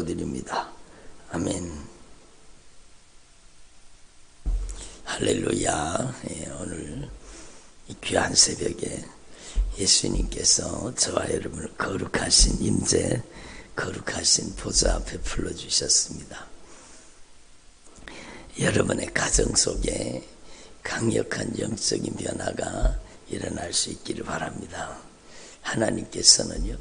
드립니다. 아멘. 할렐루야. 오늘 이 귀한 새벽에 예수님께서 저와 여러분을 거룩하신 임재, 거룩하신 보좌 앞에 불러주셨습니다. 여러분의 가정 속에 강력한 영적인 변화가 일어날 수 있기를 바랍니다. 하나님께서는요,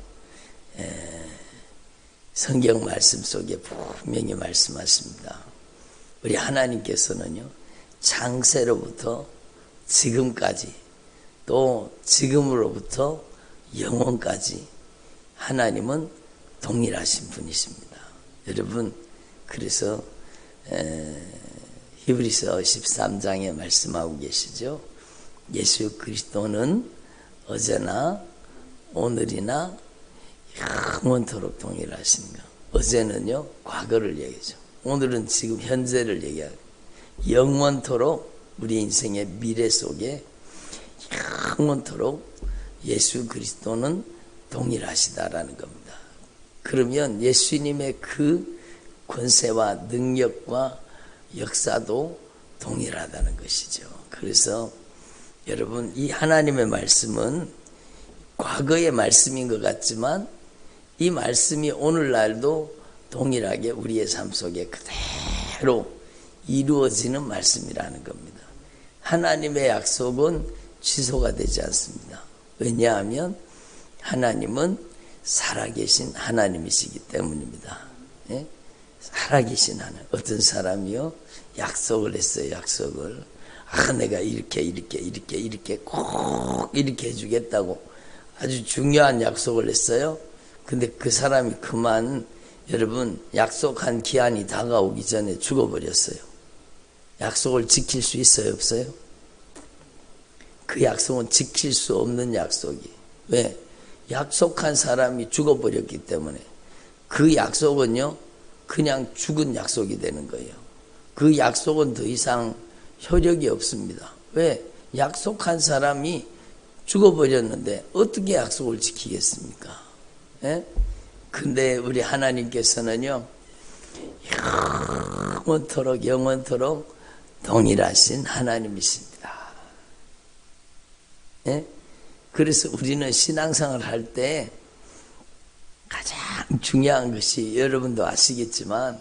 성경 말씀 속에 분명히 말씀하십니다. 우리 하나님께서는요, 창세로부터 지금까지, 또 지금으로부터 영원까지 하나님은 동일하신 분이십니다. 여러분, 그래서 히브리서 13장에 말씀하고 계시죠. 예수 그리스도는 어제나 오늘이나 영원토록 동일하신 것. 어제는요, 과거를 얘기하죠. 오늘은 지금 현재를 얘기하고, 영원토록 우리 인생의 미래 속에 영원토록 예수 그리스도는 동일하시다라는 겁니다. 그러면 예수님의 그 권세와 능력과 역사도 동일하다는 것이죠. 그래서 여러분, 이 하나님의 말씀은 과거의 말씀인 것 같지만 이 말씀이 오늘날도 동일하게 우리의 삶 속에 그대로 이루어지는 말씀이라는 겁니다. 하나님의 약속은 취소가 되지 않습니다. 왜냐하면 하나님은 살아계신 하나님이시기 때문입니다. 예? 살아계신 하나님. 어떤 사람이요, 약속을 했어요. 약속을. 내가 이렇게 꼭 이렇게 해주겠다고 아주 중요한 약속을 했어요. 근데 그 사람이 그만, 여러분, 약속한 기한이 다가오기 전에 죽어버렸어요. 약속을 지킬 수 있어요, 없어요? 그 약속은 지킬 수 없는 약속이. 왜? 약속한 사람이 죽어버렸기 때문에 그 약속은요, 그냥 죽은 약속이 되는 거예요. 그 약속은 더 이상 효력이 없습니다. 왜? 약속한 사람이 죽어버렸는데 어떻게 약속을 지키겠습니까? 예? 근데 우리 하나님께서는요, 영원토록 동일하신 하나님이십니다. 예? 그래서 우리는 신앙생활을 할 때 가장 중요한 것이, 여러분도 아시겠지만,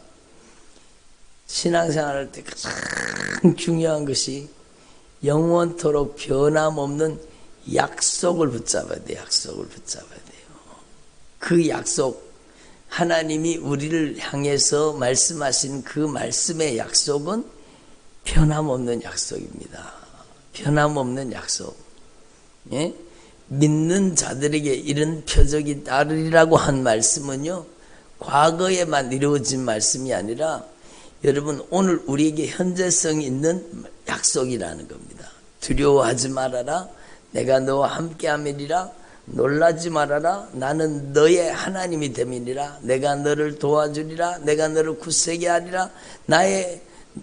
신앙생활을 할 때 가장 중요한 것이 영원토록 변함없는 약속을 붙잡아야 돼요. 약속을 붙잡아야 돼요. 그 약속, 하나님이 우리를 향해서 말씀하신 그 말씀의 약속은 변함없는 약속입니다. 변함없는 약속. 예? 믿는 자들에게 이런 표적이 따르리라고 한 말씀은요, 과거에만 이루어진 말씀이 아니라 여러분, 오늘 우리에게 현재성 있는 약속이라는 겁니다. 두려워하지 말아라. 내가 너와 함께함이니라. 놀라지 말아라. 나는 너의 하나님이 됨이니라. 내가 너를 도와주리라. 내가 너를 굳세게 하리라.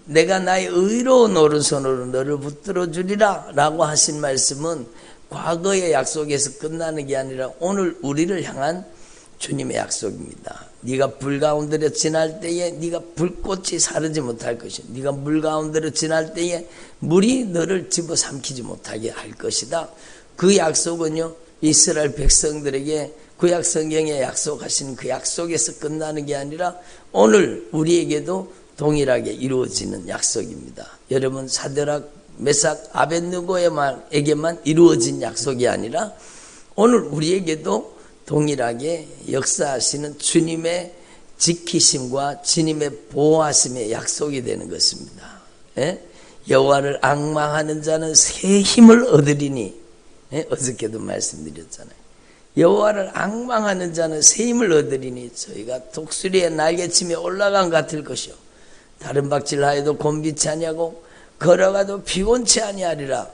내가 나의 의로운 오른손으로 너를 붙들어 주리라 라고 하신 말씀은 과거의 약속에서 끝나는 게 아니라 오늘 우리를 향한 주님의 약속입니다. 네가 불 가운데로 지날 때에 네가 불꽃이 사르지 못할 것이요, 네가 물 가운데로 지날 때에 물이 너를 집어삼키지 못하게 할 것이다. 그 약속은요, 이스라엘 백성들에게 구약 성경에 약속하신 그 약속에서 끝나는 게 아니라 오늘 우리에게도 동일하게 이루어지는 약속입니다. 여러분, 사드락, 메삭, 아벳느고에게만 이루어진 약속이 아니라 오늘 우리에게도 동일하게 역사하시는 주님의 지키심과 주님의 보호하심의 약속이 되는 것입니다. 예? 여호와를 앙망하는 자는 새 힘을 얻으리니, 예? 어저께도 말씀드렸잖아요. 여호와를 앙망하는 자는 새 힘을 얻으리니 저희가 독수리의 날개침에 올라간 같을 것이요, 다른 박질하여도 곤비치 아니하고 걸어가도 피곤치 아니하리라.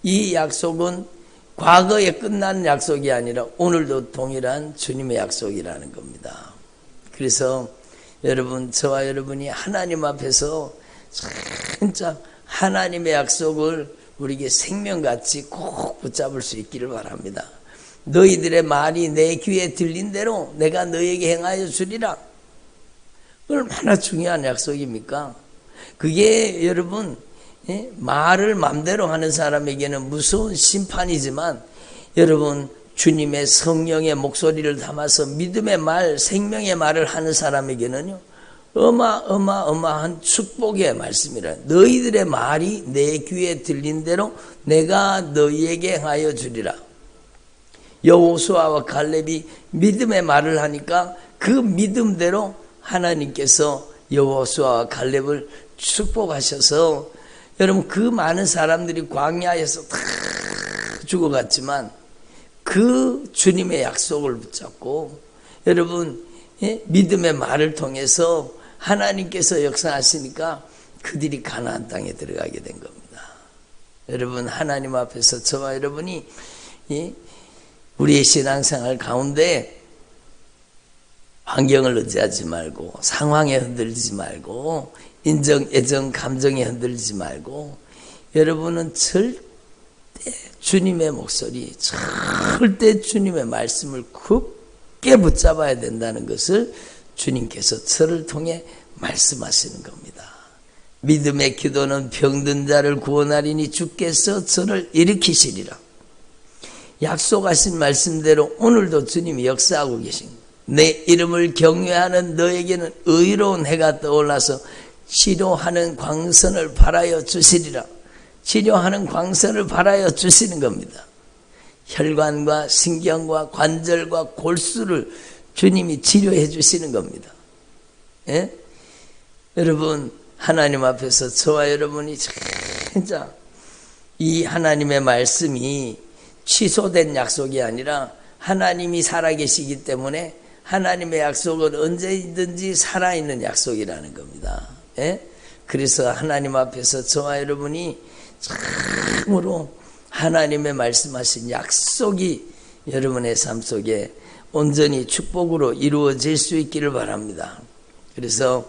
이 약속은 과거에 끝난 약속이 아니라 오늘도 동일한 주님의 약속이라는 겁니다. 그래서 여러분, 저와 여러분이 하나님 앞에서 진짜 하나님의 약속을 우리에게 생명같이 꼭 붙잡을 수 있기를 바랍니다. 너희들의 말이 내 귀에 들린 대로 내가 너희에게 행하여 주리라. 얼마나 중요한 약속입니까? 그게 여러분, 말을 맘대로 하는 사람에게는 무서운 심판이지만, 여러분, 주님의 성령의 목소리를 담아서 믿음의 말, 생명의 말을 하는 사람에게는요, 어마어마한 축복의 말씀이라. 너희들의 말이 내 귀에 들린 대로 내가 너희에게 하여 주리라. 여호수아와 갈렙이 믿음의 말을 하니까 그 믿음대로 하나님께서 여호수아와 갈렙을 축복하셔서, 여러분, 그 많은 사람들이 광야에서 다 죽어갔지만 그 주님의 약속을 붙잡고, 여러분, 믿음의 말을 통해서 하나님께서 역사하시니까 그들이 가나안 땅에 들어가게 된 겁니다. 여러분, 하나님 앞에서 저와 여러분이 우리의 신앙생활 가운데 환경을 의지하지 말고, 상황에 흔들리지 말고, 인정, 애정, 감정에 흔들리지 말고, 여러분은 절대 주님의 목소리, 절대 주님의 말씀을 굳게 붙잡아야 된다는 것을 주님께서 저를 통해 말씀하시는 겁니다. 믿음의 기도는 병든 자를 구원하리니 주께서 저를 일으키시리라. 약속하신 말씀대로 오늘도 주님이 역사하고 계신 거예요. 내 이름을 경외하는 너에게는 의로운 해가 떠올라서 치료하는 광선을 발하여 주시리라. 치료하는 광선을 발하여 주시는 겁니다. 혈관과 신경과 관절과 골수를 주님이 치료해 주시는 겁니다. 예? 여러분, 하나님 앞에서 저와 여러분이 진짜 이 하나님의 말씀이 취소된 약속이 아니라 하나님이 살아계시기 때문에 하나님의 약속은 언제든지 살아있는 약속이라는 겁니다. 예? 그래서 하나님 앞에서 저와 여러분이 참으로 하나님의 말씀하신 약속이 여러분의 삶 속에 온전히 축복으로 이루어질 수 있기를 바랍니다. 그래서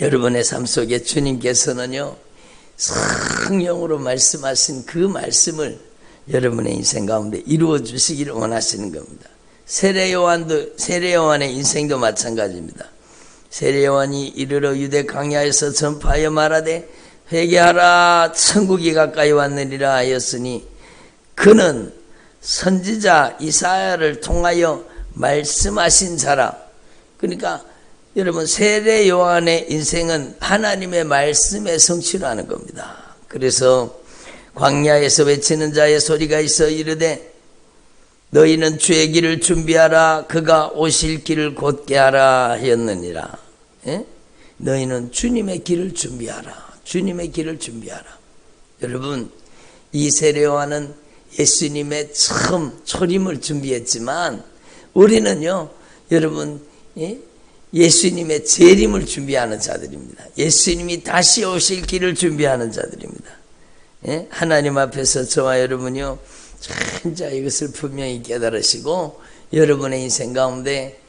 여러분의 삶 속에 주님께서는요, 성령으로 말씀하신 그 말씀을 여러분의 인생 가운데 이루어 주시기를 원하시는 겁니다. 세례 요한의 인생도 마찬가지입니다. 세례 요한이 이르러 유대 광야에서 전파하여 말하되 회개하라, 천국이 가까이 왔느니라 하였으니 그는 선지자 이사야를 통하여 말씀하신 자라. 그러니까 여러분, 세례 요한의 인생은 하나님의 말씀의 성취라는 겁니다. 그래서 광야에서 외치는 자의 소리가 있어 이르되 너희는 주의 길을 준비하라, 그가 오실 길을 곧게 하라 하였느니라. 예? 너희는 주님의 길을 준비하라. 주님의 길을 준비하라. 여러분, 이 세례 요한은 예수님의 처음 초림을 준비했지만 우리는요, 여러분, 예수님의 재림을 준비하는 자들입니다. 예수님이 다시 오실 길을 준비하는 자들입니다. 예? 하나님 앞에서 저와 여러분이요, 진짜 이것을 분명히 깨달으시고 여러분의 인생 가운데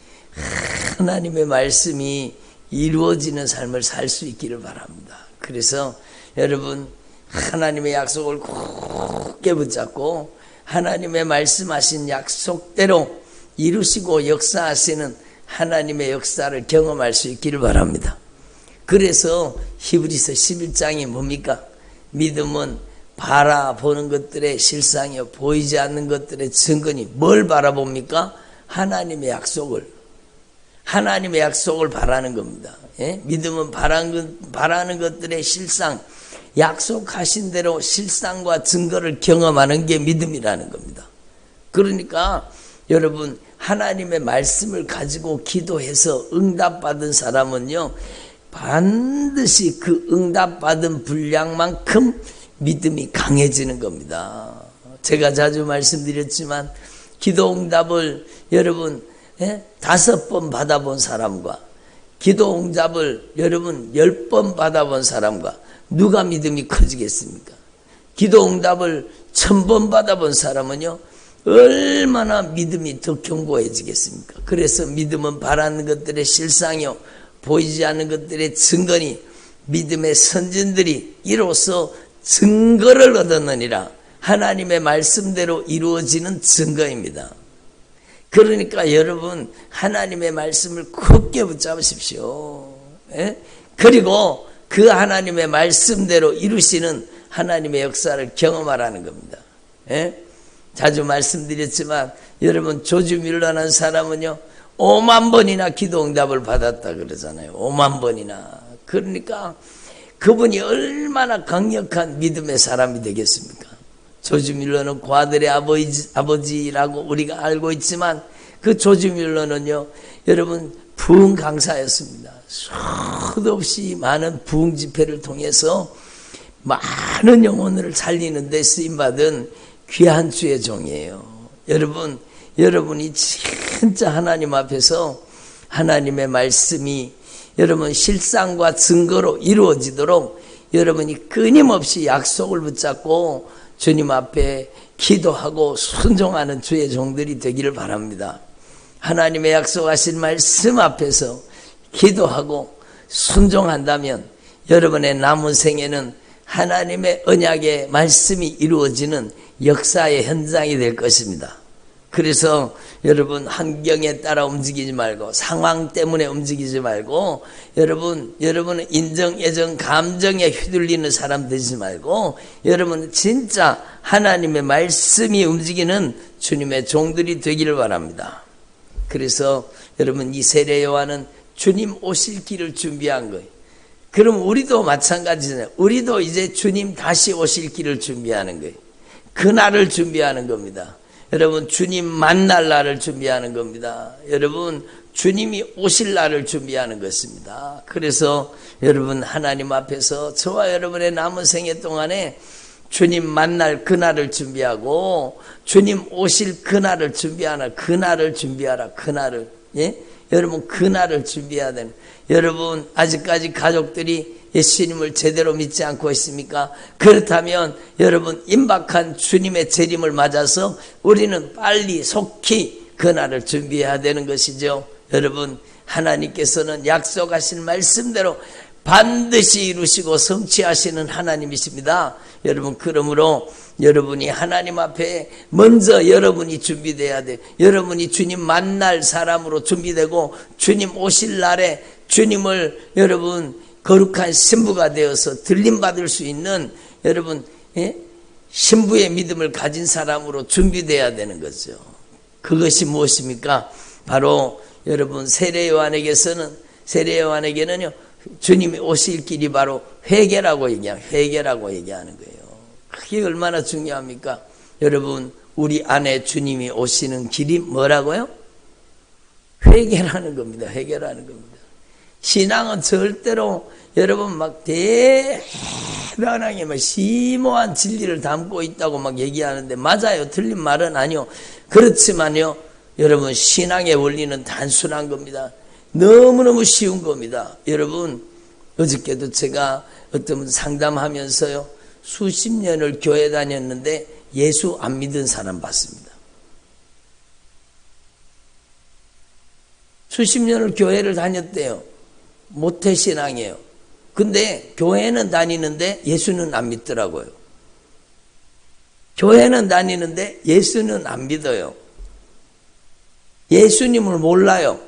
하나님의 말씀이 이루어지는 삶을 살 수 있기를 바랍니다. 그래서 여러분, 하나님의 약속을 굳게 붙잡고 하나님의 말씀하신 약속대로 이루시고 역사하시는 하나님의 역사를 경험할 수 있기를 바랍니다. 그래서 히브리서 11장이 뭡니까? 믿음은 바라보는 것들의 실상이요, 보이지 않는 것들의 증거니. 뭘 바라봅니까? 하나님의 약속을 바라는 겁니다. 예? 믿음은 바라는 것들의 실상, 약속하신 대로 실상과 증거를 경험하는 게 믿음이라는 겁니다. 그러니까 여러분, 하나님의 말씀을 가지고 기도해서 응답받은 사람은요, 반드시 그 응답받은 분량만큼 믿음이 강해지는 겁니다. 제가 자주 말씀드렸지만 기도 응답을 여러분 5번 받아본 사람과 기도 응답을 여러분 10번 받아본 사람과 누가 믿음이 커지겠습니까? 기도 응답을 1000번 받아본 사람은요, 얼마나 믿음이 더 견고해지겠습니까? 그래서 믿음은 바라는 것들의 실상이요, 보이지 않는 것들의 증거니 믿음의 선진들이 이로써 증거를 얻었느니라. 하나님의 말씀대로 이루어지는 증거입니다. 그러니까 여러분 하나님의 말씀을 굳게 붙잡으십시오. 예? 그리고 그 하나님의 말씀대로 이루시는 하나님의 역사를 경험하라는 겁니다. 예? 자주 말씀드렸지만 여러분 조지 뮬러라는 사람은요 5만 번이나 기도 응답을 받았다 그러잖아요. 5만 번이나. 그러니까 그분이 얼마나 강력한 믿음의 사람이 되겠습니까? 조지 뮬러는 과들의 아버지라고 우리가 알고 있지만 그 조지 뮬러는요 여러분 부흥 강사였습니다. 수도 없이 많은 부흥 집회를 통해서 많은 영혼을 살리는 데 쓰임받은 귀한 주의 종이에요. 여러분이 진짜 하나님 앞에서 하나님의 말씀이 여러분 실상과 증거로 이루어지도록 여러분이 끊임없이 약속을 붙잡고 주님 앞에 기도하고 순종하는 주의 종들이 되기를 바랍니다. 하나님의 약속하신 말씀 앞에서 기도하고 순종한다면 여러분의 남은 생에는 하나님의 언약의 말씀이 이루어지는 역사의 현장이 될 것입니다. 그래서 여러분 환경에 따라 움직이지 말고 상황 때문에 움직이지 말고 여러분은 인정, 애정, 감정에 휘둘리는 사람 되지 말고 여러분은 진짜 하나님의 말씀이 움직이는 주님의 종들이 되기를 바랍니다. 그래서 여러분 이 세례 요한은 주님 오실 길을 준비한 거예요. 그럼 우리도 마찬가지잖아요. 우리도 이제 주님 다시 오실 길을 준비하는 거예요. 그날을 준비하는 겁니다. 여러분 주님 만날 날을 준비하는 겁니다. 여러분 주님이 오실 날을 준비하는 것입니다. 그래서 여러분 하나님 앞에서 저와 여러분의 남은 생애 동안에 주님 만날 그날을 준비하고 주님 오실 그날을 준비하라. 그날을 준비하라. 그날을. 예? 여러분 그날을 준비해야 되는. 여러분 아직까지 가족들이 예수님을 제대로 믿지 않고 있습니까? 그렇다면 여러분 임박한 주님의 재림을 맞아서 우리는 빨리 속히 그날을 준비해야 되는 것이죠. 여러분 하나님께서는 약속하신 말씀대로 반드시 이루시고 성취하시는 하나님이십니다. 여러분 그러므로 여러분이 하나님 앞에 먼저 여러분이 준비돼야 돼요. 여러분이 주님 만날 사람으로 준비되고 주님 오실 날에 주님을 여러분 거룩한 신부가 되어서 들림받을 수 있는 여러분 신부의 믿음을 가진 사람으로 준비돼야 되는 거죠. 그것이 무엇입니까? 바로 여러분 세례 요한에게는요 주님이 오실 길이 바로 회개라고 얘기하는 거예요. 그게 얼마나 중요합니까? 여러분 우리 안에 주님이 오시는 길이 뭐라고요? 회개라는 겁니다. 회개라는 겁니다. 신앙은 절대로 여러분 막 대단하게 막 심오한 진리를 담고 있다고 막 얘기하는데 맞아요. 틀린 말은 아니요. 그렇지만요. 여러분 신앙의 원리는 단순한 겁니다. 너무너무 쉬운 겁니다. 여러분 어저께도 제가 어떤 분 상담하면서요. 수십 년을 교회 다녔는데 예수 안 믿은 사람 봤습니다. 수십 년을 교회를 다녔대요. 모태신앙이에요. 근데 교회는 다니는데 예수는 안 믿더라고요. 교회는 다니는데 예수는 안 믿어요. 예수님을 몰라요.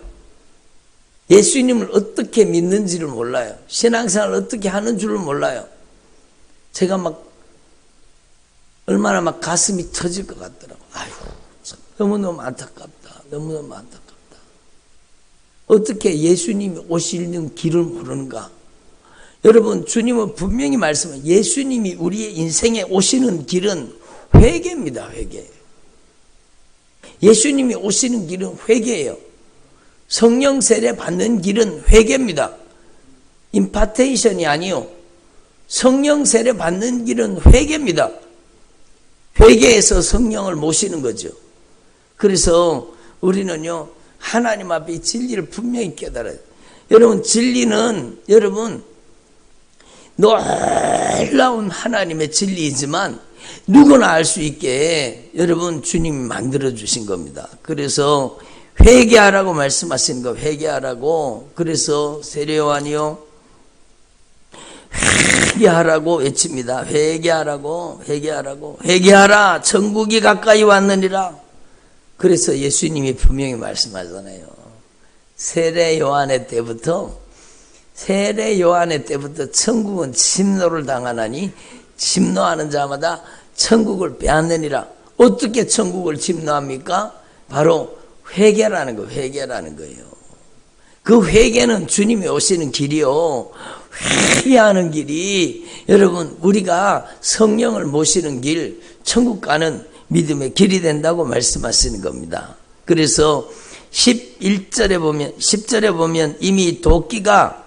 예수님을 어떻게 믿는지를 몰라요. 신앙생활을 어떻게 하는 줄을 몰라요. 제가 얼마나 가슴이 터질 것 같더라고요. 아이고, 너무너무 안타깝다. 너무너무 안타깝다. 어떻게 예수님이 오시는 길을 모르는가? 여러분, 주님은 분명히 말씀해요. 예수님이 우리의 인생에 오시는 길은 회개입니다. 회개. 예수님이 오시는 길은 회개예요. 성령 세례 받는 길은 회개입니다. 임파테이션이 아니요. 성령 세례 받는 길은 회개입니다. 회개에서 성령을 모시는 거죠. 그래서 우리는요, 하나님 앞에 이 진리를 분명히 깨달아요. 여러분, 진리는 여러분 놀라운 하나님의 진리이지만 누구나 알 수 있게 여러분 주님이 만들어 주신 겁니다. 그래서 회개하라고 말씀하신 거, 회개하라고. 그래서 세례 요한이요, 회개하라고 외칩니다. 회개하라고, 회개하라고. 회개하라, 천국이 가까이 왔느니라. 그래서 예수님이 분명히 말씀하잖아요. 세례 요한의 때부터 천국은 침노를 당하나니 침노하는 자마다 천국을 빼앗느니라. 어떻게 천국을 침노합니까? 바로 회개라는 거예요. 그 회개는 주님이 오시는 길이요. 회개하는 길이 여러분 우리가 성령을 모시는 길, 천국 가는 믿음의 길이 된다고 말씀하시는 겁니다. 그래서 10절에 보면 이미 도끼가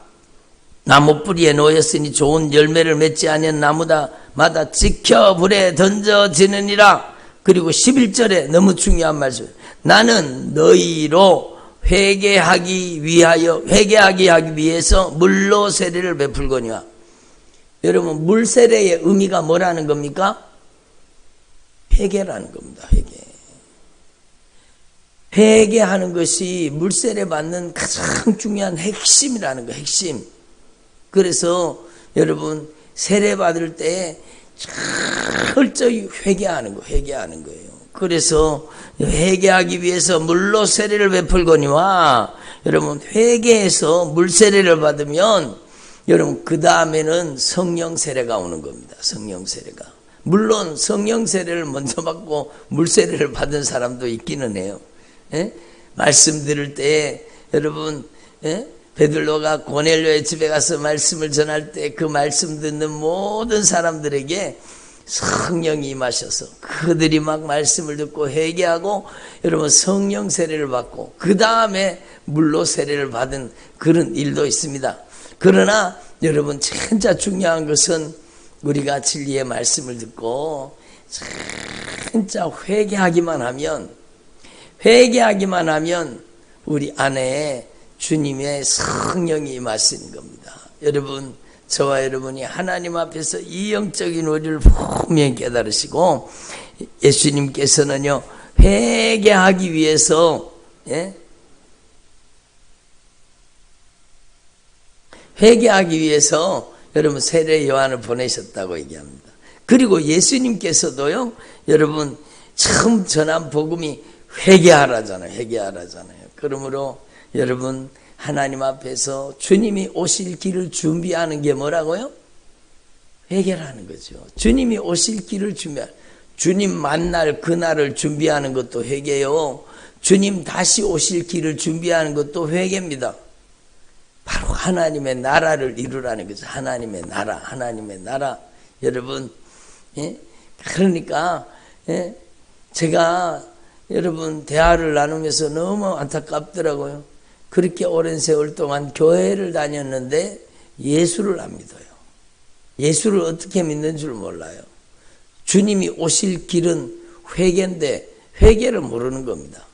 나무 뿌리에 놓였으니 좋은 열매를 맺지 아니한 나무마다 찍혀 불에 던져지느니라. 그리고 11절에 너무 중요한 말씀. 나는 너희로 회개하기 위해서 물로 세례를 베풀거니와. 여러분 물 세례의 의미가 뭐라는 겁니까? 회개라는 겁니다. 회개하는 것이 물 세례 받는 가장 중요한 핵심이라는 거예요. 핵심. 그래서 여러분 세례 받을 때 철저히 회개하는 거예요. 그래서 회개하기 위해서 물로 세례를 베풀거니와. 여러분 회개해서 물 세례를 받으면 여러분 그 다음에는 성령 세례가 오는 겁니다. 성령 세례가. 물론 성령 세례를 먼저 받고 물 세례를 받은 사람도 있기는 해요. 말씀 들을 때 여러분 베드로가 고넬료의 집에 가서 말씀을 전할 때 그 말씀 듣는 모든 사람들에게 성령이 임하셔서 그들이 막 말씀을 듣고 회개하고 여러분 성령 세례를 받고 그 다음에 물로 세례를 받은 그런 일도 있습니다. 그러나 여러분 진짜 중요한 것은 우리가 진리의 말씀을 듣고 진짜 회개하기만 하면 우리 안에 주님의 성령이 임하시는 겁니다. 여러분 저와 여러분이 하나님 앞에서 이 영적인 원리를 분명히 깨달으시고 예수님께서는요 회개하기 위해서 여러분 세례 요한을 보내셨다고 얘기합니다. 그리고 예수님께서도요 여러분 처음 전한 복음이 회개하라잖아요. 그러므로 여러분 하나님 앞에서 주님이 오실 길을 준비하는 게 뭐라고요? 회개라는 거죠. 주님이 오실 길을 주님 만날 그날을 준비하는 것도 회개요. 주님 다시 오실 길을 준비하는 것도 회개입니다. 바로 하나님의 나라를 이루라는 거죠. 하나님의 나라. 여러분, 그러니까 제가 여러분 대화를 나누면서 너무 안타깝더라고요. 그렇게 오랜 세월 동안 교회를 다녔는데 예수를 안 믿어요. 예수를 어떻게 믿는 줄 몰라요. 주님이 오실 길은 회개인데 회개를 모르는 겁니다.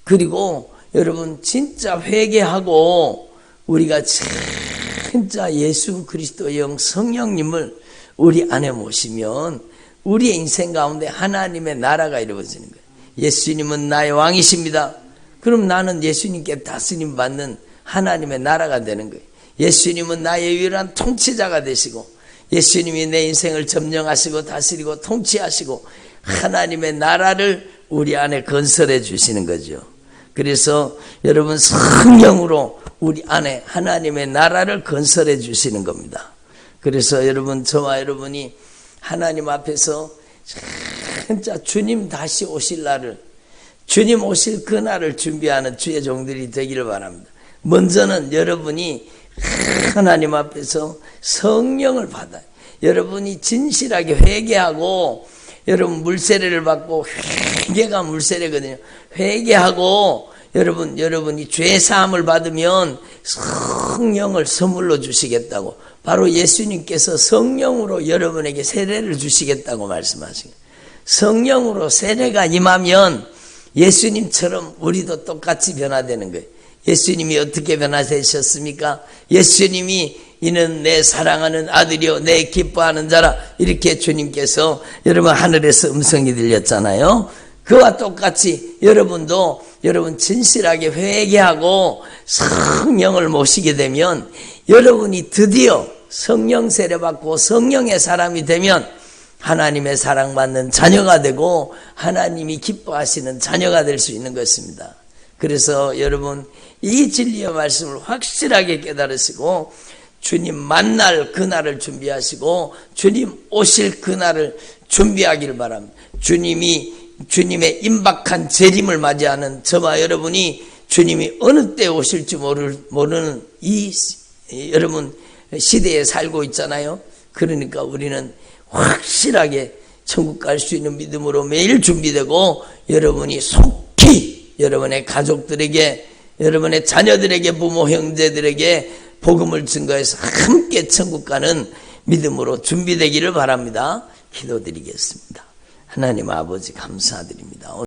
그리고 여러분 진짜 회개하고 우리가 진짜 예수 그리스도의 영 성령님을 우리 안에 모시면 우리의 인생 가운데 하나님의 나라가 이루어지는 거예요. 예수님은 나의 왕이십니다. 그럼 나는 예수님께 다스림 받는 하나님의 나라가 되는 거예요. 예수님은 나의 유일한 통치자가 되시고 예수님이 내 인생을 점령하시고 다스리고 통치하시고 하나님의 나라를 우리 안에 건설해 주시는 거죠. 그래서 여러분 성령으로 우리 안에 하나님의 나라를 건설해 주시는 겁니다. 그래서 여러분 저와 여러분이 하나님 앞에서 진짜 주님 다시 오실 날을 주님 오실 그날을 준비하는 주의 종들이 되기를 바랍니다. 먼저는 여러분이 하나님 앞에서 성령을 받아요. 여러분이 진실하게 회개하고 여러분 물세례를 받고 회개가 물세례거든요. 회개하고 여러분이 죄 사함을 받으면 성령을 선물로 주시겠다고 바로 예수님께서 성령으로 여러분에게 세례를 주시겠다고 말씀하시고 성령으로 세례가 임하면 예수님처럼 우리도 똑같이 변화되는 거예요. 예수님이 어떻게 변화되셨습니까? 예수님이 이는 내 사랑하는 아들이요 내 기뻐하는 자라 이렇게 주님께서 여러분 하늘에서 음성이 들렸잖아요. 그와 똑같이 여러분도 여러분 진실하게 회개하고 성령을 모시게 되면 여러분이 드디어 성령 세례받고 성령의 사람이 되면 하나님의 사랑받는 자녀가 되고 하나님이 기뻐하시는 자녀가 될 수 있는 것입니다. 그래서 여러분 이 진리의 말씀을 확실하게 깨달으시고 주님 만날 그날을 준비하시고 주님 오실 그날을 준비하기를 바랍니다. 주님의 임박한 재림을 맞이하는 저와 여러분이 주님이 어느 때 오실지 모르는 여러분 시대에 살고 있잖아요. 그러니까 우리는 확실하게 천국 갈 수 있는 믿음으로 매일 준비되고 여러분이 속히 여러분의 가족들에게 여러분의 자녀들에게 부모 형제들에게 복음을 증거해서 함께 천국 가는 믿음으로 준비되기를 바랍니다. 기도드리겠습니다. 하나님 아버지 감사드립니다.